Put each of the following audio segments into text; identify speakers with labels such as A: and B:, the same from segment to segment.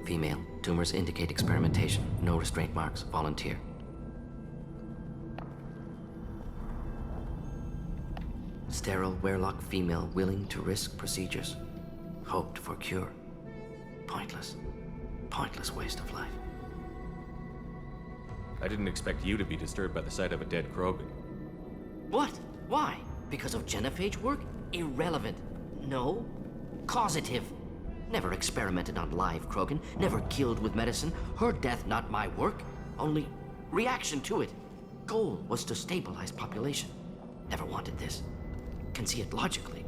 A: Female. Tumors indicate experimentation. No restraint marks. Volunteer. Sterile Werelock female willing to risk procedures. Hoped for cure. Pointless. Pointless waste of life.
B: I didn't expect you to be disturbed by the sight of a dead Krogan.
A: What? Why? Because of genophage work? Irrelevant. No. Causative. Never experimented on live Krogan. Never killed with medicine. Her death not my work. Only reaction to it. Goal was to stabilize population. Never wanted this. Can see it logically.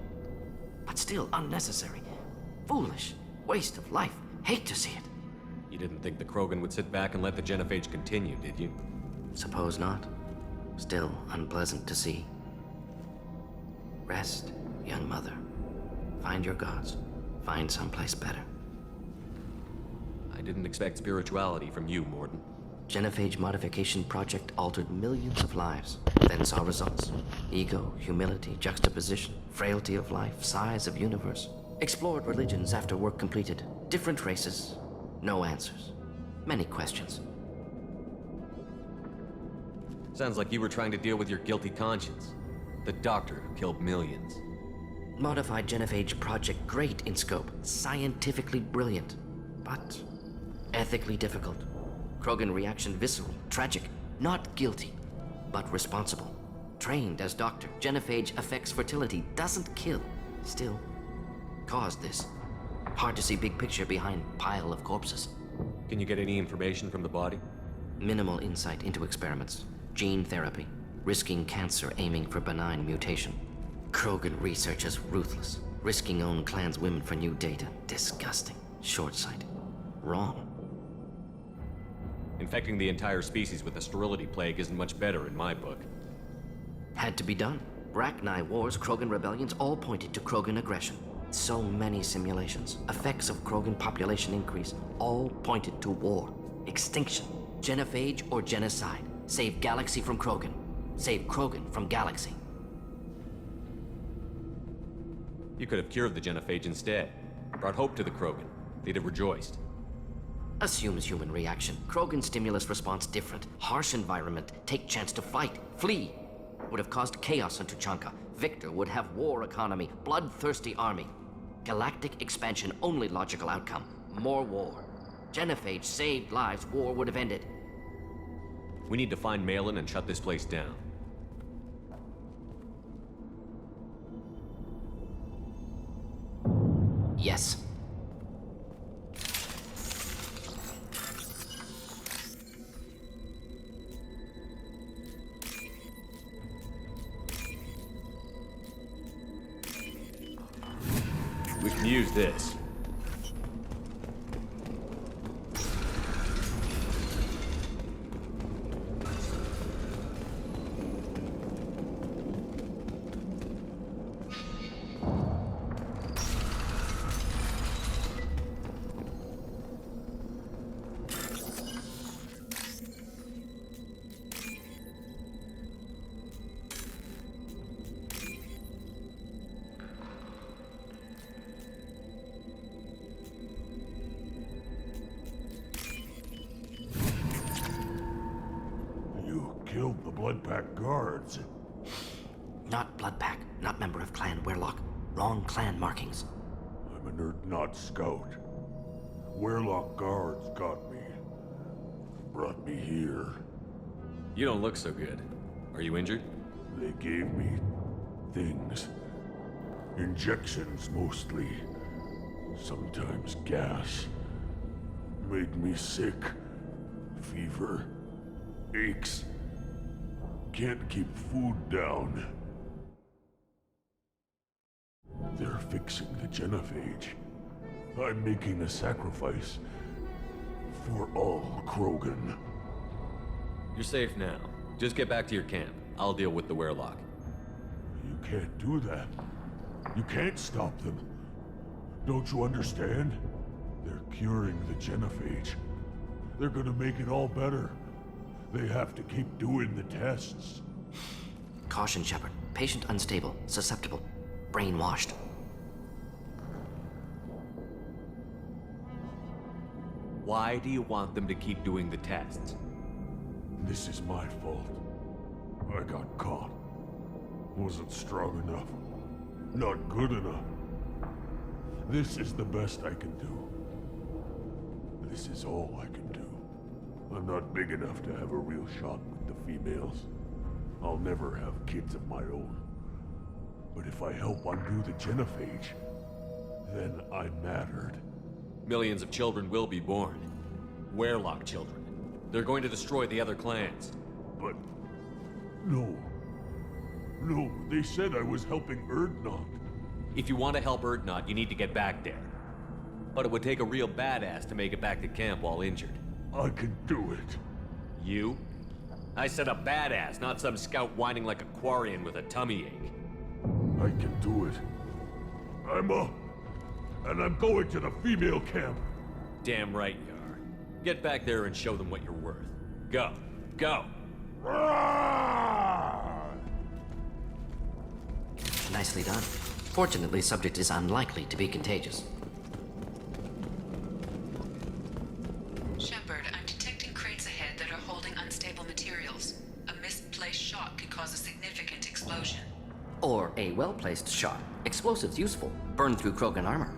A: But still unnecessary. Foolish. Waste of life. Hate to see it.
B: You didn't think the Krogan would sit back and let the genophage continue, did you?
A: Suppose not. Still unpleasant to see. Rest, young mother. Find your gods. Find someplace better.
B: I didn't expect spirituality from you, Morden.
A: Genophage modification project altered millions of lives, then saw results. Ego, humility, juxtaposition, frailty of life, size of universe. Explored religions after work completed. Different races. No answers. Many questions.
B: Sounds like you were trying to deal with your guilty conscience. The doctor who killed millions.
A: Modified genophage project great in scope. Scientifically brilliant. But ethically difficult. Krogan reaction visceral, tragic. Not guilty, but responsible. Trained as doctor. Genophage affects fertility, doesn't kill. Still, caused this. Hard to see big picture behind pile of corpses.
B: Can you get any information from the body?
A: Minimal insight into experiments. Gene therapy. Risking cancer aiming for benign mutation. Krogan researchers ruthless. Risking own clan's women for new data. Disgusting. Short-sighted. Wrong.
B: Infecting the entire species with the sterility plague isn't much better in my book.
A: Had to be done. Rachni wars, Krogan rebellions all pointed to Krogan aggression. So many simulations. Effects of Krogan population increase. All pointed to war. Extinction. Genophage or genocide. Save galaxy from Krogan. Save Krogan from galaxy.
B: You could have cured the genophage instead. Brought hope to the Krogan. They'd have rejoiced.
A: Assumes human reaction. Krogan stimulus response different. Harsh environment. Take chance to fight. Flee. Would have caused chaos on Tuchanka. Victor would have war economy. Bloodthirsty army. Galactic expansion only logical outcome. More war. Genophage saved lives. War would have ended.
B: We need to find Malin and shut this place down.
A: Yes.
B: We can use this.
C: Killed the Bloodpack guards.
A: Not Bloodpack, not member of Clan Werelock. Wrong clan markings.
C: I'm a nerd, not scout. Werelock guards got me. Brought me here.
B: You don't look so good. Are you injured?
C: They gave me things. Injections mostly. Sometimes gas. Made me sick. Fever. Aches. Can't keep food down. They're fixing the genophage. I'm making a sacrifice for all Krogan.
B: You're safe now. Just get back to your camp. I'll deal with the Werelock.
C: You can't do that. You can't stop them. Don't you understand? They're curing the genophage. They're gonna make it all better. They have to keep doing the tests.
A: Caution, Shepard. Patient unstable, susceptible, brainwashed.
B: Why do you want them to keep doing the tests?
C: This is my fault. I got caught. Wasn't strong enough. Not good enough. This is the best I can do. This is all I can do. I'm not big enough to have a real shot with the females. I'll never have kids of my own. But if I help undo the genophage, then I mattered.
B: Millions of children will be born. Werelock children. They're going to destroy the other clans.
C: But... no. No, they said I was helping Erdnot.
B: If you want to help Erdnot, you need to get back there. But it would take a real badass to make it back to camp while injured.
C: I can do it.
B: You? I said a badass, not some scout whining like a Quarian with a tummy ache.
C: I can do it. I'm up. And I'm going to the female camp.
B: Damn right you are. Get back there and show them what you're worth. Go. Go!
A: Nicely done. Fortunately, subject is unlikely to be contagious.
D: Shepard, I'm detecting crates ahead that are holding unstable materials. A misplaced shot could cause a significant explosion.
A: Or a well-placed shot. Explosives useful. Burn through Krogan armor.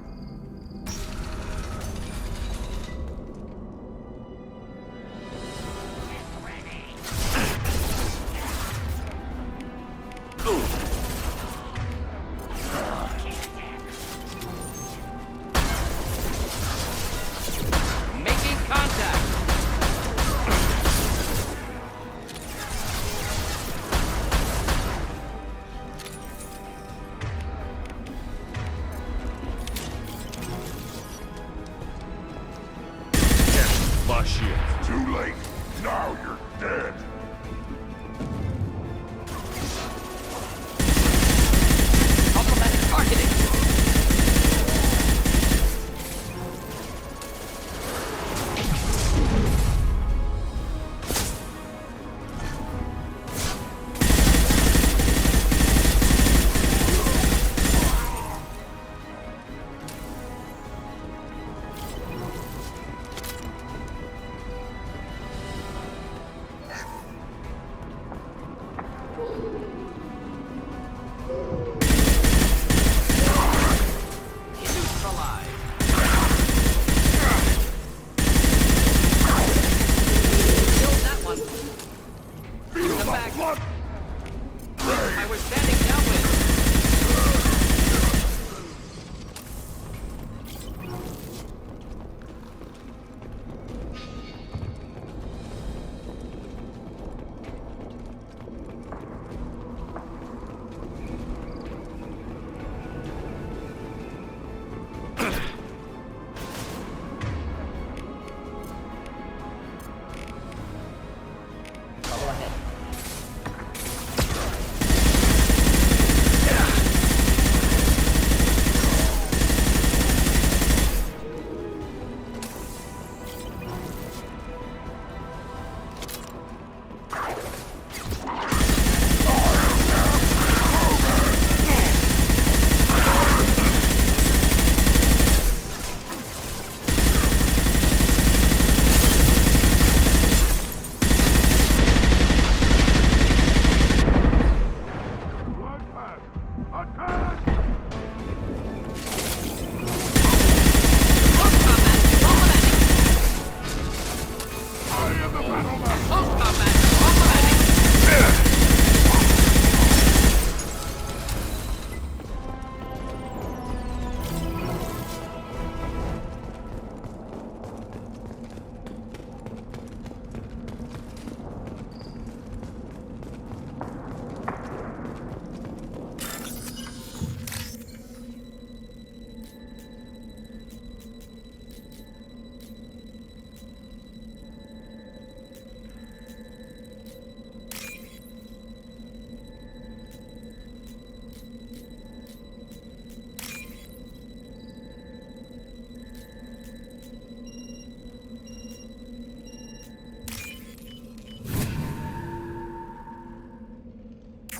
E: Making contact!
B: My shit.
C: Too late. Now you're dead.
A: Problematic targeting!
E: Neutralized! Killed that one! Come back! I was standing downwind!
A: Bubble ahead.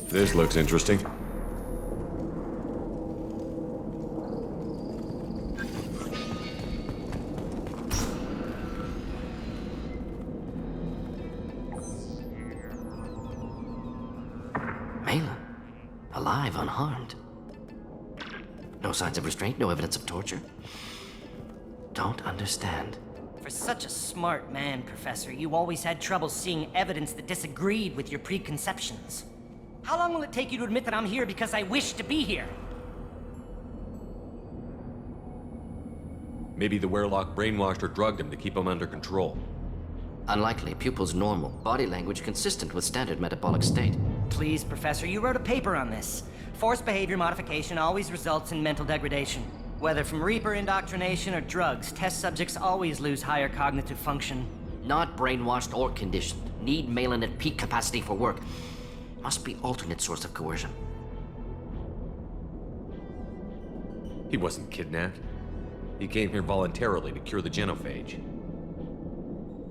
B: This looks interesting.
A: alive, unharmed. No signs of restraint, no evidence of torture. Don't understand.
F: For such a smart man, Professor, you always had trouble seeing evidence that disagreed with your preconceptions. How long will it take you to admit that I'm here because I wish to be here?
B: Maybe the Werelock brainwashed or drugged him to keep him under control.
A: Unlikely. Pupil's normal. Body language consistent with standard metabolic state.
F: Please, Professor, you wrote a paper on this. Forced behavior modification always results in mental degradation. Whether from Reaper indoctrination or drugs, test subjects always lose higher cognitive function.
A: Not brainwashed or conditioned. Need Malin at peak capacity for work. Must be alternate source of coercion.
B: He wasn't kidnapped. He came here voluntarily to cure the genophage.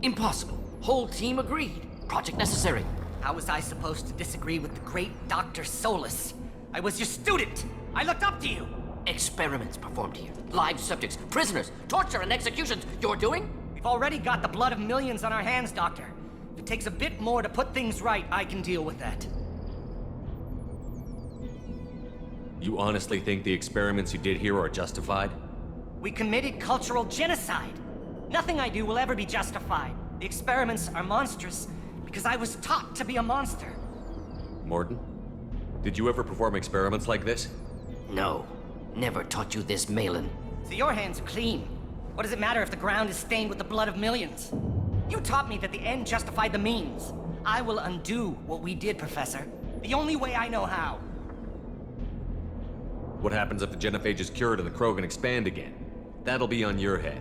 A: Impossible. Whole team agreed. Project necessary.
F: How was I supposed to disagree with the great Dr. Solus? I was your student! I looked up to you!
A: Experiments performed here. Live subjects, prisoners, torture and executions. You're doing?
F: We've already got the blood of millions on our hands, Doctor. If it takes a bit more to put things right, I can deal with that.
B: You honestly think the experiments you did here are justified?
F: We committed cultural genocide. Nothing I do will ever be justified. The experiments are monstrous because I was taught to be a monster.
B: Morton? Did you ever perform experiments like this?
A: No. Never taught you this, Malin.
F: So your hands are clean. What does it matter if the ground is stained with the blood of millions? You taught me that the end justified the means. I will undo what we did, Professor. The only way I know how.
B: What happens if the genophage is cured and the Krogan expand again? That'll be on your head.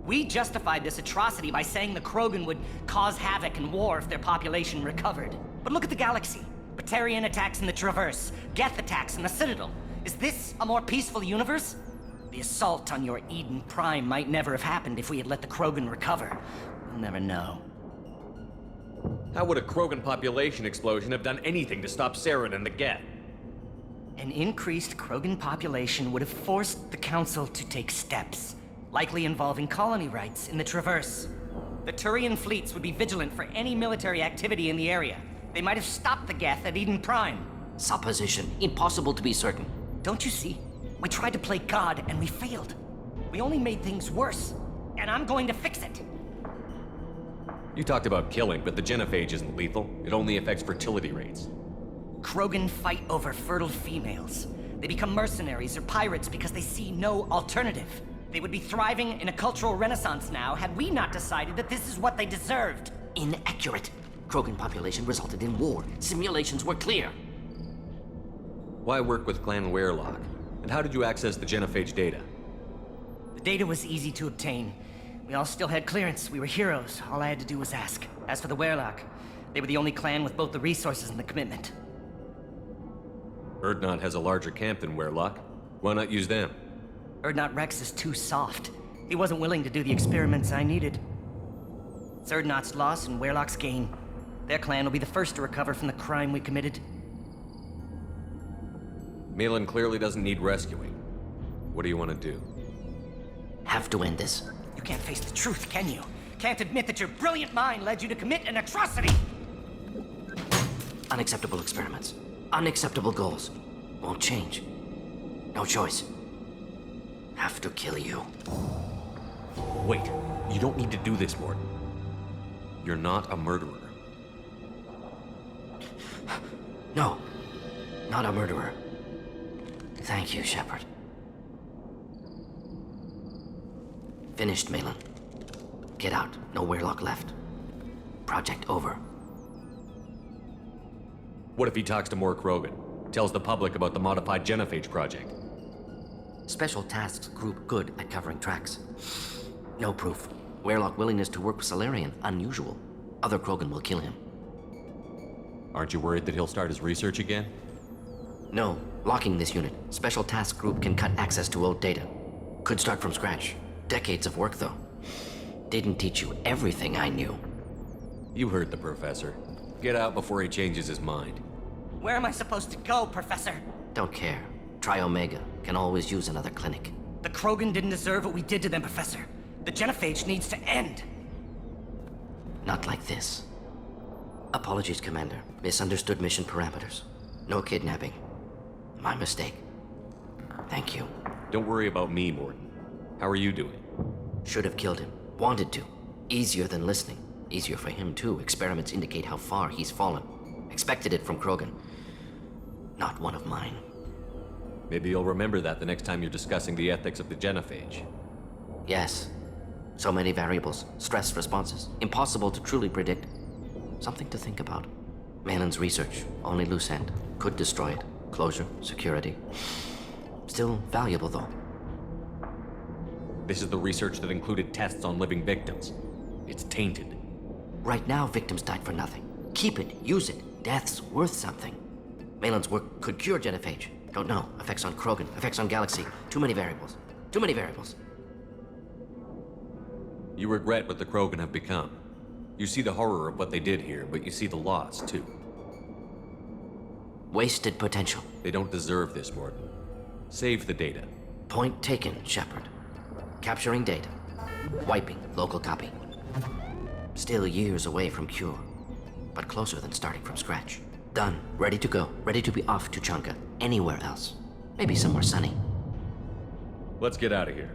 F: We justified this atrocity by saying the Krogan would cause havoc and war if their population recovered. But look at the galaxy. Batarian attacks in the Traverse, Geth attacks in the Citadel. Is this a more peaceful universe? The assault on your Eden Prime might never have happened if we had let the Krogan recover. We'll never know.
B: How would a Krogan population explosion have done anything to stop Saren and the Geth?
F: An increased Krogan population would have forced the Council to take steps, likely involving colony rights in the Traverse. The Turian fleets would be vigilant for any military activity in the area. They might have stopped the Geth at Eden Prime.
A: Supposition. Impossible to be certain.
F: Don't you see? We tried to play God and we failed. We only made things worse. And I'm going to fix it.
B: You talked about killing, but the genophage isn't lethal. It only affects fertility rates.
F: Krogan fight over fertile females. They become mercenaries or pirates because they see no alternative. They would be thriving in a cultural renaissance now had we not decided that this is what they deserved.
A: Inaccurate. Krogan population resulted in war. Simulations were clear.
B: Why work with Clan Werelock? And how did you access the genophage data?
F: The data was easy to obtain. We all still had clearance. We were heroes. All I had to do was ask. As for the Werelock, they were the only clan with both the resources and the commitment.
B: Urdnot has a larger camp than Werelock. Why not use them?
F: Urdnot Rex is too soft. He wasn't willing to do the experiments I needed. It's Urdnot's loss and Werelock's gain. Their clan will be the first to recover from the crime we committed.
B: Malin clearly doesn't need rescuing. What do you want to do?
A: Have to end this.
F: You can't face the truth, can you? Can't admit that your brilliant mind led you to commit an atrocity!
A: Unacceptable experiments. Unacceptable goals. Won't change. No choice. Have to kill you.
B: Wait, you don't need to do this, Morton. You're not a murderer.
A: No. Not a murderer. Thank you, Shepard. Finished, Malin. Get out. No Werelock left. Project over.
B: What if he talks to more Krogan? Tells the public about the modified genophage project?
A: Special Tasks Group good at covering tracks. No proof. Werelock willingness to work with Salarian, unusual. Other Krogan will kill him.
B: Aren't you worried that he'll start his research again?
A: No. Locking this unit. Special Task Group can cut access to old data. Could start from scratch. Decades of work, though. Didn't teach you everything I knew.
B: You heard the professor. Get out before he changes his mind.
F: Where am I supposed to go, Professor?
A: Don't care. Try Omega. Can always use another clinic.
F: The Krogan didn't deserve what we did to them, Professor. The genophage needs to end.
A: Not like this. Apologies, Commander. Misunderstood mission parameters. No kidnapping. My mistake. Thank you.
B: Don't worry about me, Morton. How are you doing?
A: Should have killed him. Wanted to. Easier than listening. Easier for him, too. Experiments indicate how far he's fallen. Expected it from Krogan. Not one of mine.
B: Maybe you'll remember that the next time you're discussing the ethics of the genophage.
A: Yes. So many variables. Stress responses. Impossible to truly predict. Something to think about. Malin's research. Only loose end. Could destroy it. Closure. Security. Still valuable, though.
B: This is the research that included tests on living victims. It's tainted.
A: Right now, victims died for nothing. Keep it. Use it. Death's worth something. Malin's work could cure genophage. Don't know. Effects on Krogan. Effects on Galaxy. Too many variables. Too many variables.
B: You regret what the Krogan have become. You see the horror of what they did here, but you see the loss, too.
A: Wasted potential.
B: They don't deserve this, Morton. Save the data.
A: Point taken, Shepard. Capturing data. Wiping local copy. Still years away from cure, but closer than starting from scratch. Done. Ready to go. Ready to be off to Chanka. Anywhere else. Maybe somewhere sunny.
B: Let's get out of here.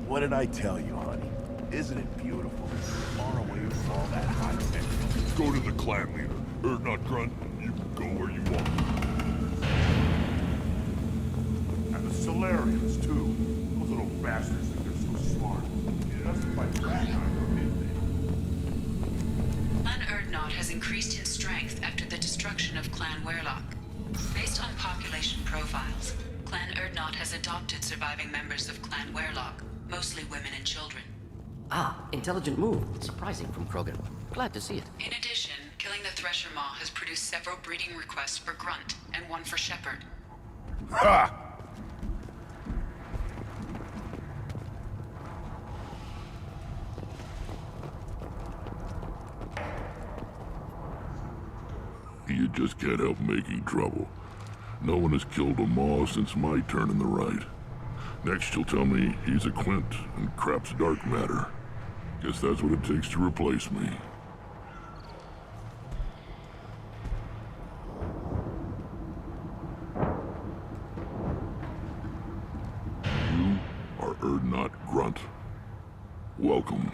G: What did I tell you, honey? Isn't it beautiful? Far away from all that high tech.
C: Go to the clan leader. Not Grunt. You can go where you want. And the Solarians, too. Those little bastards think they're so smart. That's to fight back on
D: Clan Urdnot has increased in strength after the destruction of Clan Werlock. Based on population profiles, Clan Urdnot has adopted surviving members of Clan Werlock, mostly women and children.
A: Ah, intelligent move. Surprising from Krogan. Glad to see it.
D: In addition, killing the Thresher Maw has produced several breeding requests for Grunt, and one for Shepard.
C: Ha! You just can't help making trouble. No one has killed a Maw since my turn in the right. Next you'll tell me he's a Quint and crap's dark matter. Guess that's what it takes to replace me. You are Urdnot Grunt. Welcome.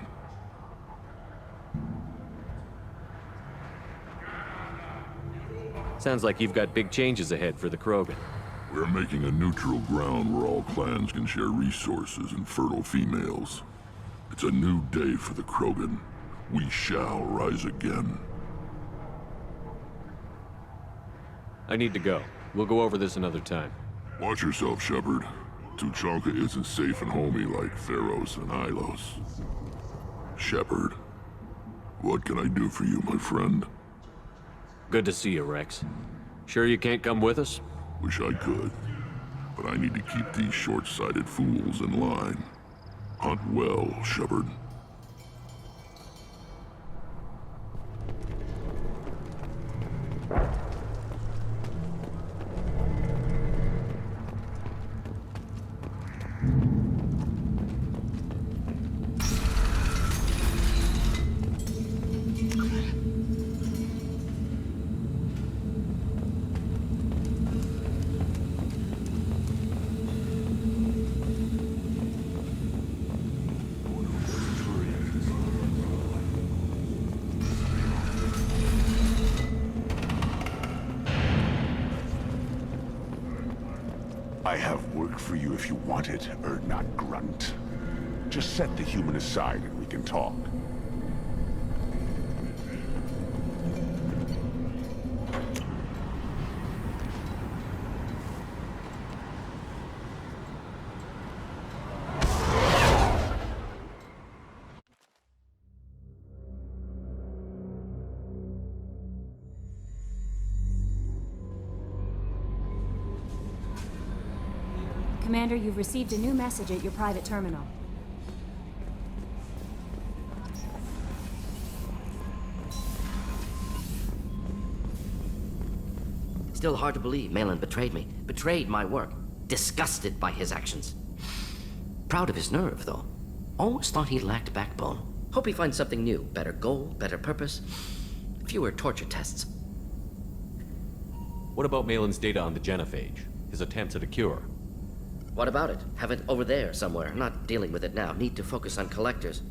B: Sounds like you've got big changes ahead for the Krogan.
C: We're making a neutral ground where all clans can share resources and fertile females. It's a new day for the Krogan. We shall rise again.
B: I need to go. We'll go over this another time.
C: Watch yourself, Shepard. Tuchanka isn't safe and homey like Theros and Ilos. Shepard, what can I do for you, my friend?
B: Good to see you, Rex. Sure you can't come with us?
C: Wish I could, but I need to keep these short-sighted fools in line. Hunt well, Shepard.
G: I have work for you if you want it, Urdnot Grunt. Just set the human aside and we can talk.
H: Commander, you've received a new message at your private terminal.
A: Still hard to believe Malin betrayed me. Betrayed my work. Disgusted by his actions. Proud of his nerve, though. Always thought he lacked backbone. Hope he finds something new. Better goal, better purpose. Fewer torture tests.
B: What about Malin's data on the genophage? His attempts at a cure?
A: What about it? Have it over there somewhere. Not dealing with it now. Need to focus on collectors.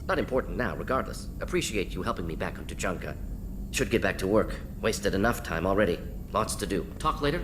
A: Not important now, regardless. Appreciate you helping me back on Tuchanka. Should get back to work. Wasted enough time already. Lots to do. Talk later?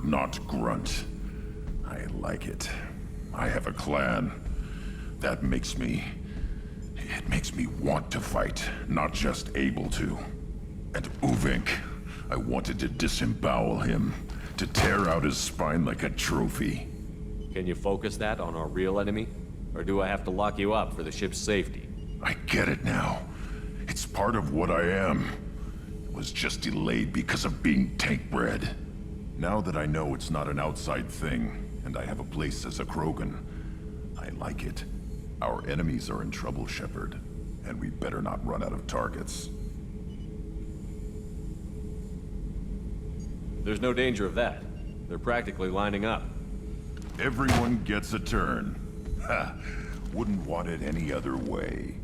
G: Not grunt. I like it. I have a clan. That makes me... It makes me want to fight, not just able to. And Uvink, I wanted to disembowel him, to tear out his spine like a trophy.
B: Can you focus that on our real enemy? Or do I have to lock you up for the ship's safety?
G: I get it now. It's part of what I am. It was just delayed because of being tank-bred. Now that I know it's not an outside thing, and I have a place as a Krogan, I like it. Our enemies are in trouble, Shepard, and we better not run out of targets.
B: There's no danger of that. They're practically lining up.
G: Everyone gets a turn. Ha! Wouldn't want it any other way.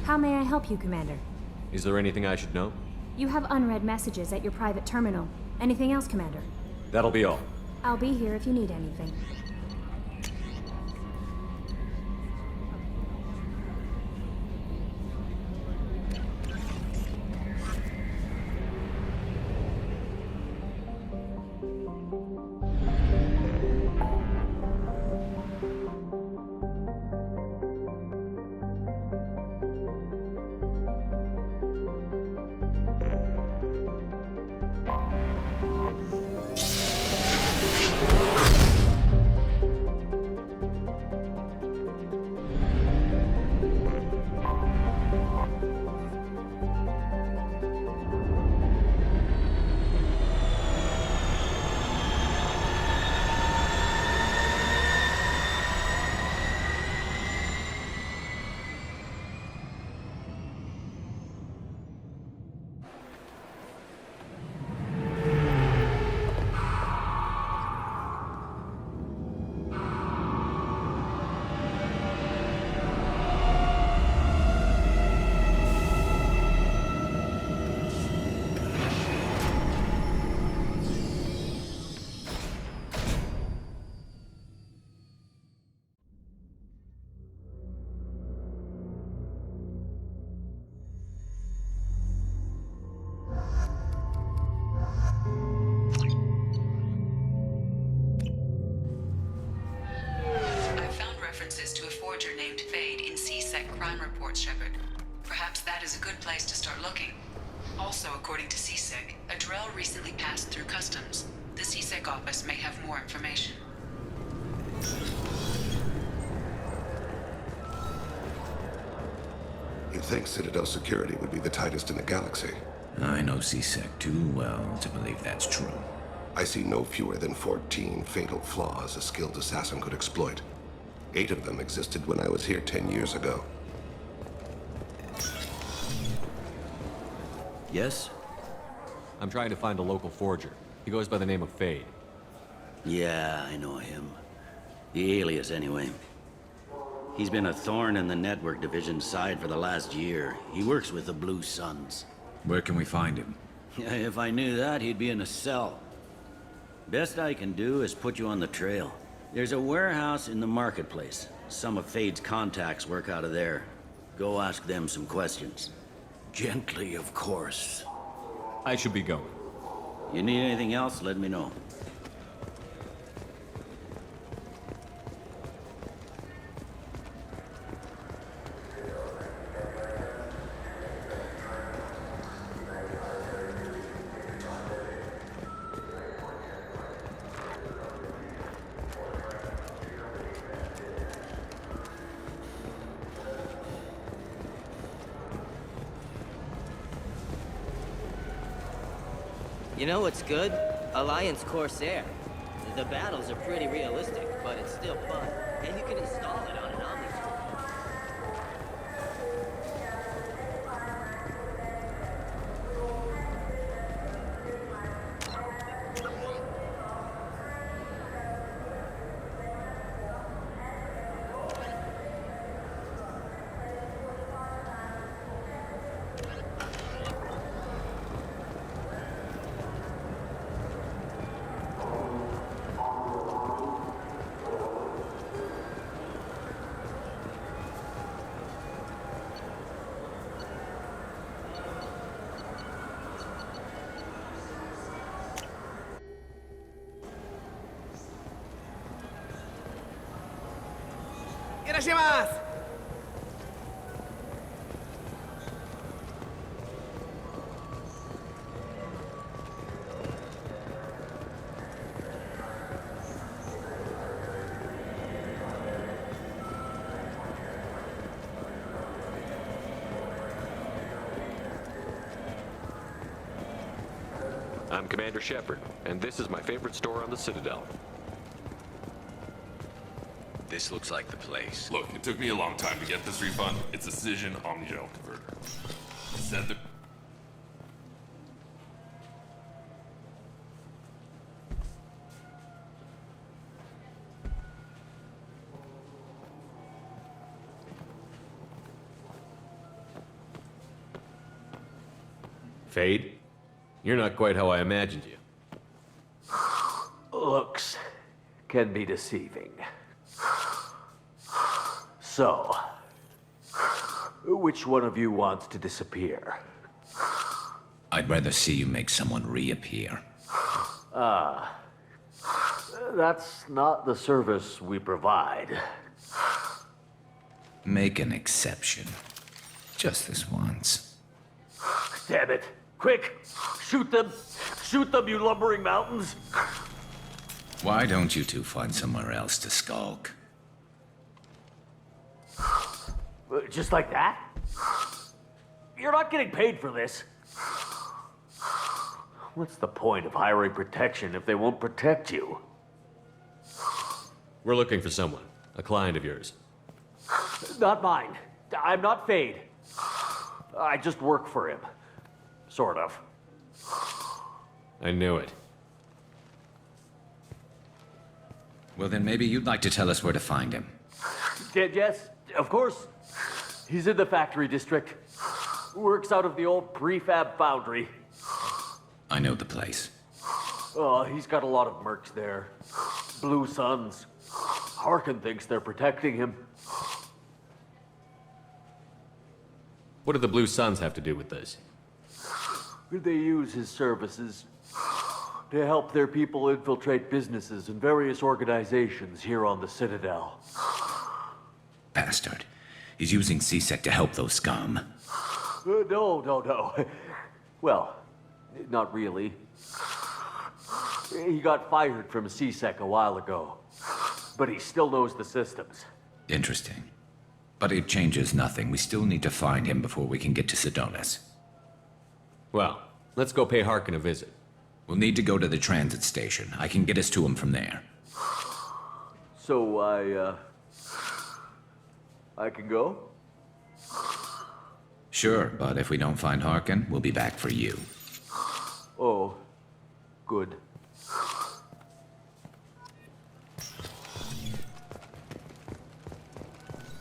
H: How may I help you, Commander?
B: Is there anything I should know?
H: You have unread messages at your private terminal. Anything else, Commander?
B: That'll be all.
H: I'll be here if you need anything.
D: Shepard. Perhaps that is a good place to start looking. Also, according to CSEC, a Drell recently passed through customs. The CSEC office may have more information.
I: You'd think Citadel security would be the tightest in the galaxy.
J: I know CSEC too well to believe that's true.
I: I see no fewer than 14 fatal flaws a skilled assassin could exploit. 8 of them existed when I was here 10 years ago.
J: Yes?
B: I'm trying to find a local forger. He goes by the name of Fade.
K: Yeah, I know him. The alias, anyway. He's been a thorn in the network division's side for the last year. He works with the Blue Suns.
J: Where can we find him?
K: Yeah, if I knew that, he'd be in a cell. Best I can do is put you on the trail. There's a warehouse in the marketplace. Some of Fade's contacts work out of there. Go ask them some questions. Gently, of course.
B: I should be going.
K: You need anything else, let me know.
L: You know what's good? Alliance Corsair. The battles are pretty realistic, but it's still fun. And you can install it on an Omni.
M: I'm Commander Shepard, and this is my favorite store on the Citadel.
J: This looks like the place.
N: Look, it took me a long time to get this refund. It's a Cision Omnigel converter. Said the...
B: Fade? You're not quite how I imagined you.
O: Looks can be deceiving. So, which one of you wants to disappear?
J: I'd rather see you make someone reappear.
O: That's not the service we provide.
J: Make an exception. Just this once.
O: Damn it. Quick! Shoot them! Shoot them, you lumbering mountains!
J: Why don't you two find somewhere else to skulk?
O: Just like that? You're not getting paid for this. What's the point of hiring protection if they won't protect you?
B: We're looking for someone. A client of yours.
O: Not mine. I'm not Fade. I just work for him. Sort of.
B: I knew it.
J: Well, then maybe you'd like to tell us where to find him.
O: Yes, of course. He's in the factory district. Works out of the old prefab foundry.
J: I know the place.
O: He's got a lot of mercs there. Blue Suns. Harkin thinks they're protecting him.
B: What do the Blue Suns have to do with this?
O: They use his services to help their people infiltrate businesses and various organizations here on the Citadel.
J: Bastard. He's using CSEC to help those scum.
O: No. Well, not really. He got fired from CSEC a while ago, but he still knows the systems.
J: Interesting. But it changes nothing. We still need to find him before we can get to Sedonis.
B: Well, let's go pay Harkin a visit.
J: We'll need to go to the transit station. I can get us to him from there.
O: So I can go?
J: Sure, but if we don't find Harkin, we'll be back for you.
O: Oh, good.